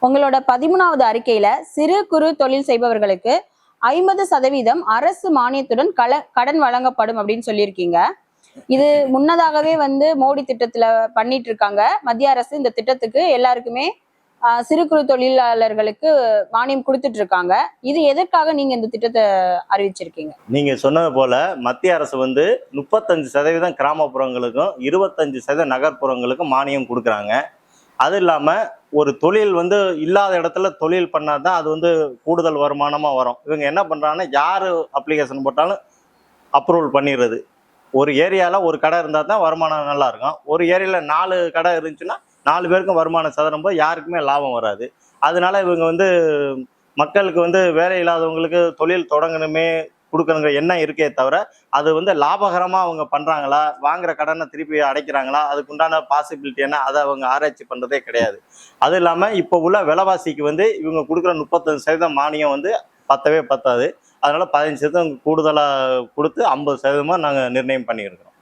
உங்களோட 13வது அறிக்கையில சிறு குறு தொழில் செய்பவர்களுக்கு 50% அரசு மானியத்துடன் கடன் வழங்கப்படும் அப்படின்னு சொல்லியிருக்கீங்க. இது முன்னதாகவே மோடி திட்டத்துல பண்ணிட்டு இருக்காங்க. மத்திய அரசு இந்த திட்டத்துக்கு எல்லாருக்குமே சிறு குறு தொழிலாளர்களுக்கு மானியம் கொடுத்துட்டு இருக்காங்க. இது எதற்காக நீங்க இந்த திட்டத்தை அறிவிச்சிருக்கீங்க? நீங்க சொன்னது போல மத்திய அரசு 35% கிராமப்புறங்களுக்கும் 25% நகர்ப்புறங்களுக்கும் மானியம் கொடுக்குறாங்க. அது இல்லாம ஒரு தொழில் இல்லாத இடத்துல தொழில் பண்ணாதான் அது கூடுதல் வருமானமா வரும். இவங்க என்ன பண்றாங்கன்னா, யாரு அப்ளிகேஷன் போட்டாலும் அப்ரூவல் பண்ணிடுறது. ஒரு ஏரியால ஒரு கடை இருந்தா தான் வருமானம் நல்லா இருக்கும். ஒரு ஏரியால 4 கடை இருந்துச்சுன்னா 4 பேருக்கும் வருமானம் சதுரும் போது யாருக்குமே லாபம் வராது. அதனால இவங்க மக்களுக்கு வேலை இல்லாதவங்களுக்கு தொழில் தொடங்கணுமே கொடுக்கணுங்கிற எண்ணம் இருக்கே தவிர, அது லாபகரமா அவங்க பண்றாங்களா, வாங்குற கடனை திருப்பி அடைக்கிறாங்களா, அதுக்குண்டான பாசிபிலிட்டி என்ன, அதை அவங்க ஆராய்ச்சி பண்றதே கிடையாது. அது இல்லாம இப்போ உள்ள விலைவாசிக்கு இவங்க கொடுக்குற 35% மானியம் பத்தவே பத்தாது. அதனால 15% கூடுதலா கொடுத்து 50% நாங்கள் நிர்ணயம் பண்ணியிருக்கிறோம்.